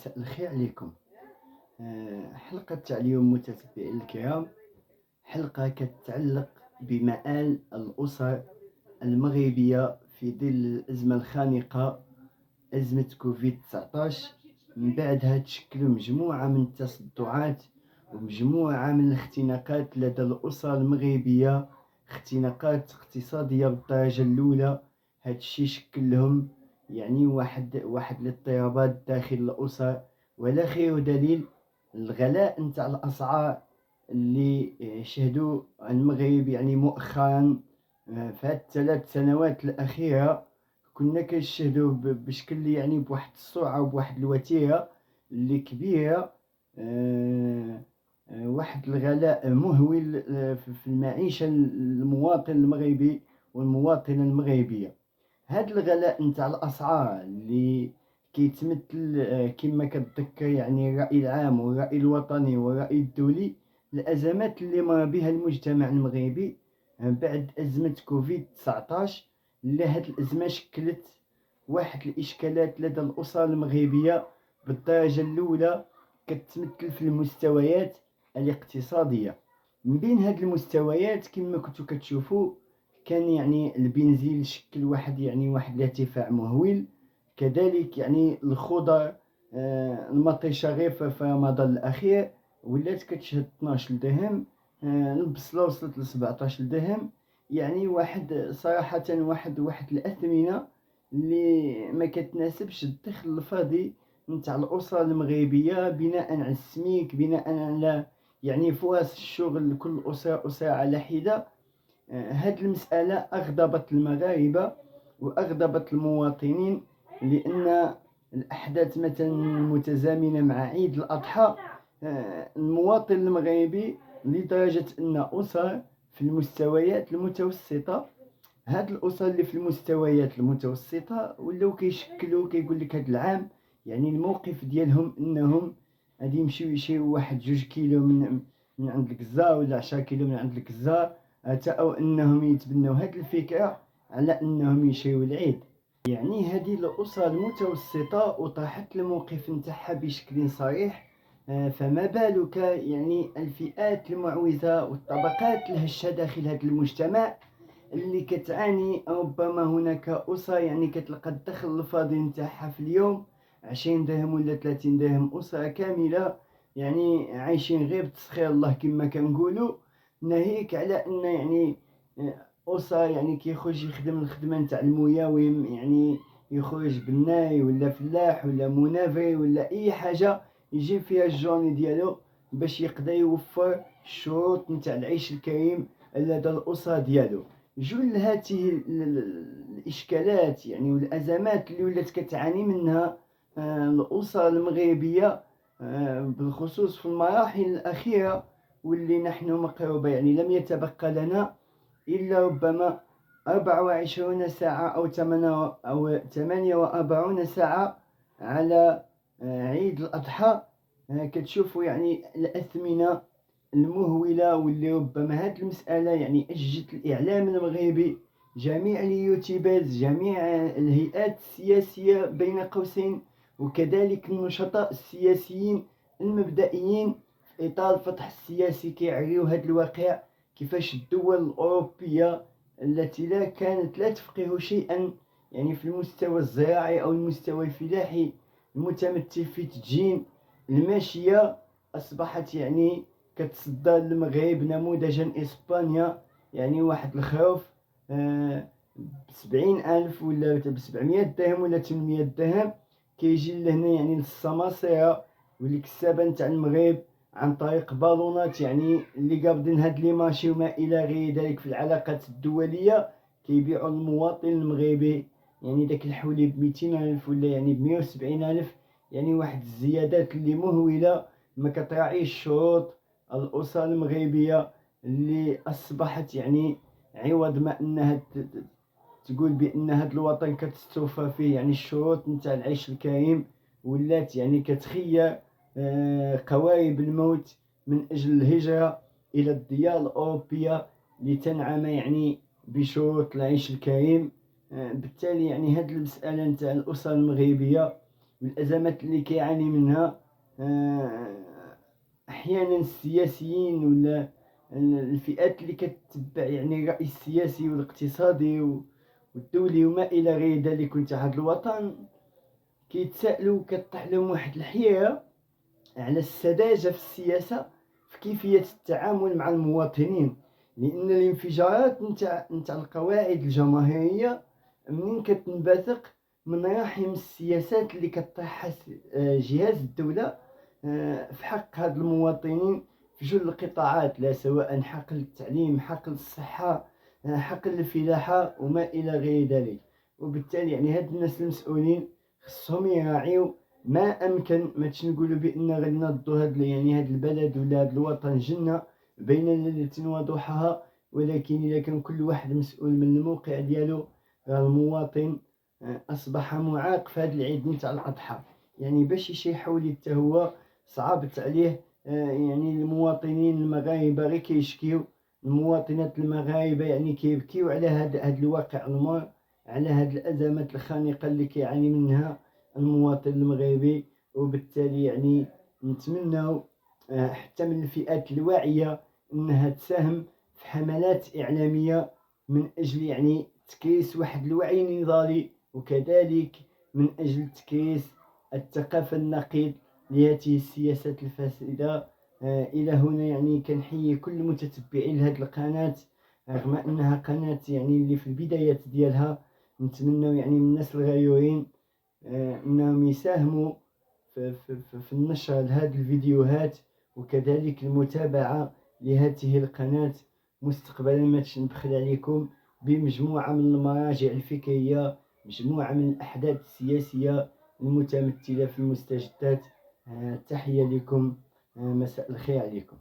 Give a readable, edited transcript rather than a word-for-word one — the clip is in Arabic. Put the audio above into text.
مساء الخير عليكم. حلقة تاع اليوم متتبعين الكرام، حلقة كتتعلق بمآل الأسر المغربية في ظل الأزمة الخانقة، أزمة كوفيد 19. من بعدها تشكلوا مجموعة من التصدعات ومجموعة من الاختناقات لدى الأسر المغربية، اختناقات اقتصادية بالدرجة الأولى. هاد الشي شكل لهم يعني واحد الاضطرابات داخل الأسر، ولا خير دليل الغلاء نتاع الأسعار اللي شهدوا المغرب يعني مؤخرا. في هاد 3 سنوات الأخيرة كنا كنشهدوا بشكل يعني بواحد السرعة وبواحد الوتيرة اللي كبيرة. واحد الغلاء مهول في المعيشة المواطن المغربي والمواطنة المغربية. هاد الغلاء نتاع الأسعار اللي كيتمثل كما كتذكر يعني الرأي العام والرأي الوطني والرأي الدولي، الأزمات اللي مر بها المجتمع المغربي بعد أزمة كوفيد 19، اللي هاد الأزمة شكلت واحد الإشكالات لدى الأسر المغربية بالدرجة الأولى، كتمثل في المستويات الاقتصادية. من بين هاد المستويات كما كنتو كتشوفوا كان يعني البنزين شكل واحد الارتفاع مهول، كذلك يعني الخضر، المطيشة غير في رمضان الأخير ولات كتشهد 12 درهم، البصلة وصلت ل 17 درهم. يعني واحد صراحة واحد الأثمنة اللي ما كتناسبش الدخل الفردي نتاع الأسرة المغربية، بناء على السميك، بناء على يعني فرص الشغل لكل أسرة على حدة. هذه المسألة أغضبت المغاربة وأغضبت المواطنين، لأن الأحداث مثلا المتزامنة مع عيد الأضحى، المواطن المغربي لدرجة أن أسر في المستويات المتوسطة، هاد الأسر اللي في المستويات المتوسطة ولاو كيشكلوا كيقول لك هاد العام يعني الموقف ديالهم أنهم غادي يمشيو يشريو واحد 2 كيلو من عند الكزار ولا 10 كيلو من عند الكزار، أو أنهم يتبنوا هاد الفكرة على أنهم يشريو العيد. يعني هذه الأسر المتوسطة وطرحت الموقف نتاعها بشكل صريح. فما بالك يعني الفئات المعوزة والطبقات الهشة داخل هذا المجتمع اللي كتعاني. ربما هناك أسر يعني كتلقى الدخل الفردي نتاعها في اليوم 20 درهم ولا 30 درهم، أسرة كاملة يعني عايشين غير بتسخير الله كما كنقولوا، ناهيك على أن يعني أسرة يعني كيخرج يخدم الخدمة نتاع المياوم، يعني يخرج بناي ولا فلاح ولا منافي ولا أي حاجة يجيب فيها الجورني ديالو باش يقدر يوفر الشروط نتاع العيش الكريم لدى الأسرة ديالو. جل هذه الإشكالات يعني والأزمات اللي ولات كتعاني منها الأسر المغربية بالخصوص في المراحل الأخيرة، واللي نحن مقربة يعني لم يتبقى لنا إلا ربما 24 ساعة أو 48 ساعة على عيد الأضحى. كتشوفوا يعني الأثمنة المهولة، واللي ربما هذه المسألة يعني أجت الإعلام المغربي، جميع اليوتيوبرز، جميع الهيئات السياسية بين قوسين، وكذلك النشطاء السياسيين المبدئيين في إطار الفتح السياسي كيعريو هذا الواقع، كيفاش الدول الأوروبية التي كانت لا تفقه شيئا يعني في المستوى الزراعي أو المستوى الفلاحي المتمثل في تدجين الماشية، أصبحت يعني كتصدر للمغرب نموذجا إسبانيا. يعني واحد الخروف ب70,000 ولا ب700 درهم ولا 800 درهم كيجي لهنا يعني للسماسرة والكسابة نتاع المغرب عن طريق بالونات، يعني اللي قابضين هاد لي ماشي وما الى غير ذلك في العلاقات الدولية، كيبيعوا المواطن المغربي يعني داك الحولي ب200,000 ولا يعني ب170,000. يعني واحد الزيادات اللي مهولة ما كتراعيش شروط الأسر المغربية، اللي أصبحت يعني عوض ما أنها تقول بأن هذا الوطن كتستوفى فيه يعني الشروط نتاع العيش الكريم، ولات يعني كتخير قوارب الموت من أجل الهجرة إلى الديار الأوروبية لتنعم يعني بشروط العيش الكريم. بالتالي يعني هذه المسألة نتاع الأسر المغربية والأزمات اللي كيعاني منها أحيانا السياسيين ولا الفئات اللي كتتبع يعني الرأي السياسي والاقتصادي والدولي وما إلى غير ذلك وانتحاد الوطن، كيتسائلوا وكطيح لهم واحد الحيرة على السذاجة في السياسة في كيفية التعامل مع المواطنين. لأن الانفجارات نتاع القواعد الجماهيرية منين كتنبثق من رحم السياسات اللي كطيحها جهاز الدولة في حق هاد المواطنين في جل القطاعات، لا سواء حقل التعليم، حقل الصحة، حقل الفلاحة وما إلى غير ذلك. وبالتالي يعني هاد الناس المسؤولين خصهم يراعيو ما أمكن. ما نقولوا بأن غادي نضوا هاد يعني هاد البلد ولا هاد الوطن جنة بين ليلة وضحاها، ولكن إذا كان كل واحد مسؤول من الموقع ديالو، المواطن أصبح معاق في هاد العيد نتاع الأضحى. يعني باش يحاول حتى هو صعبت عليه. يعني المواطنين المغاربة غير كيشكيو، المواطنات المغاربة يعني كيبكيو على هاد الواقع المر، على هاد الأزمات الخانقة اللي كيعاني منها المواطن المغربي. وبالتالي يعني نتمنى حتى من الفئات الواعية أنها تساهم في حملات إعلامية من أجل يعني تكريس واحد الوعي النضالي، وكذلك من أجل تكريس الثقافة النقيض لهذه السياسات الفاسدة. إلى هنا يعني كنحيي كل متتبعين لهذه القناة، رغم أنها قناة يعني اللي في البدايات ديالها. نتمنى يعني من الناس الغيورين أنهم يساهموا في النشر لهذه الفيديوهات، وكذلك المتابعة لهذه القناة مستقبلا. ما نبخل عليكم بمجموعة من المراجع الفكرية، مجموعة من الأحداث السياسية المتمثلة في المستجدات. تحية لكم، مساء الخير عليكم.